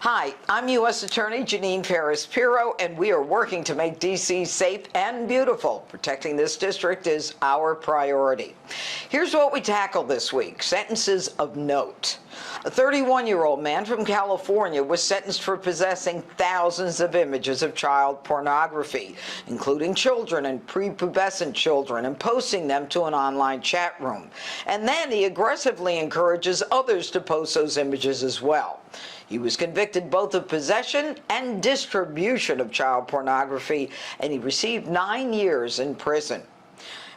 Hi, I'm U.S. Attorney Janine Ferris-Pirro, and we are working to make D.C. safe and beautiful. Protecting this district is our priority. Here's what we tackled this week. Sentences of note. A 31-year-old man from California was sentenced for possessing thousands of images of child pornography, including children and prepubescent children, and posting them to an online chat room. And then he aggressively encourages others to post those images as well. He was convicted both of possession and distribution of child pornography, and he received 9 years in prison.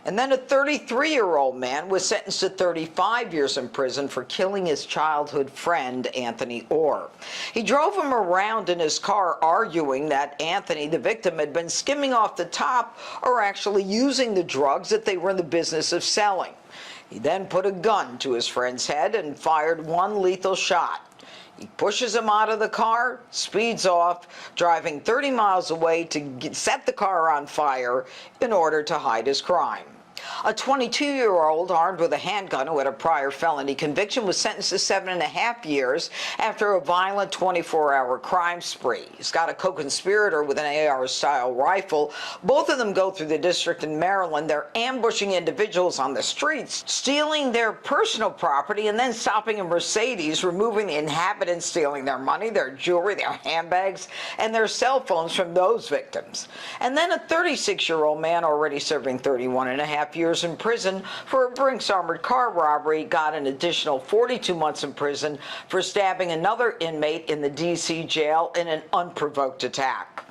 And then a 33-year-old man was sentenced to 35 years in prison for killing his childhood friend, Anthony Orr. He drove him around in his car, arguing that Anthony, the victim, had been skimming off the top or actually using the drugs that they were in the business of selling. He then put a gun to his friend's head and fired one lethal shot. He pushes him out of the car, speeds off, driving 30 miles away to set the car on fire in order to hide his crime. A 22-year-old armed with a handgun who had a prior felony conviction was sentenced to 7.5 years after a violent 24-hour crime spree. He's got a co-conspirator with an AR-style rifle. Both of them go through the district in Maryland. They're ambushing individuals on the streets, stealing their personal property, and then stopping a Mercedes, removing the inhabitants, stealing their money, their jewelry, their handbags, and their cell phones from those victims. And then a 36-year-old man already serving 31.5 years in prison for a Brinks armored car robbery got an additional 42 months in prison for stabbing another inmate in the D.C. jail in an unprovoked attack.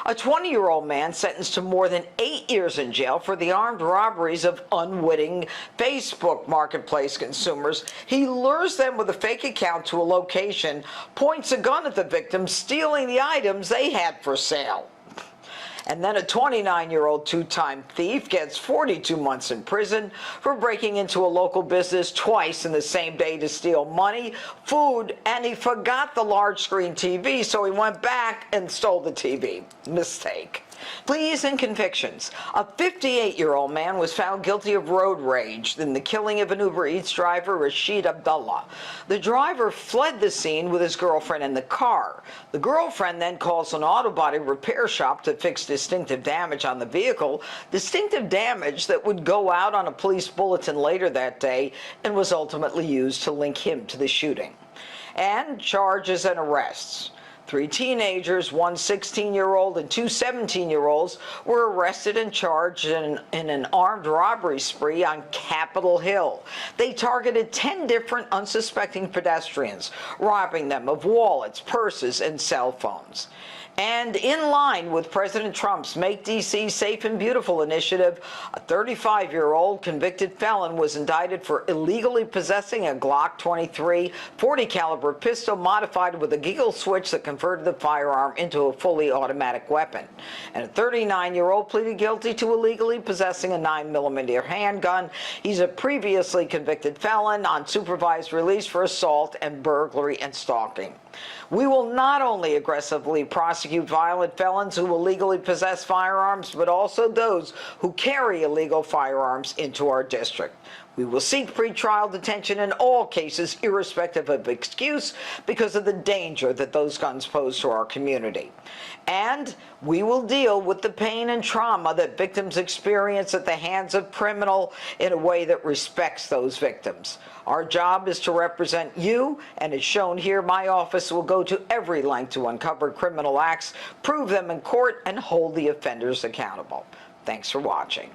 A 20-year-old man sentenced to more than 8 years in jail for the armed robberies of unwitting Facebook marketplace consumers. He lures them with a fake account to a location, points a gun at the victim, stealing the items they had for sale. And then a 29-year-old two-time thief gets 42 months in prison for breaking into a local business twice in the same day to steal money, food, and he forgot the large screen TV, so he went back and stole the TV. Mistake. Pleas and convictions. A 58-year-old man was found guilty of road rage in the killing of an Uber Eats driver, Rashid Abdullah. The driver fled the scene with his girlfriend in the car. The girlfriend then calls an auto body repair shop to fix distinctive damage on the vehicle, distinctive damage that would go out on a police bulletin later that day and was ultimately used to link him to the shooting. And charges and arrests. 3 teenagers, one 16-year-old and 2 17-year-olds were arrested and charged in an armed robbery spree on Capitol Hill. They targeted 10 different unsuspecting pedestrians, robbing them of wallets, purses, and cell phones. And in line with President Trump's Make D.C. Safe and Beautiful initiative, a 35-year-old convicted felon was indicted for illegally possessing a Glock 23 40-caliber pistol modified with a giggle switch that converted the firearm into a fully automatic weapon. And a 39-year-old pleaded guilty to illegally possessing a 9mm handgun. He's a previously convicted felon on supervised release for assault and burglary and stalking. We will not only aggressively prosecute violent felons who illegally possess firearms, but also those who carry illegal firearms into our district. We will seek pretrial detention in all cases, irrespective of excuse, because of the danger that those guns pose to our community. And we will deal with the pain and trauma that victims experience at the hands of criminals in a way that respects those victims. Our job is to represent you, and as shown here, my office will go to every length to uncover criminal acts, prove them in court, and hold the offenders accountable. Thanks for watching.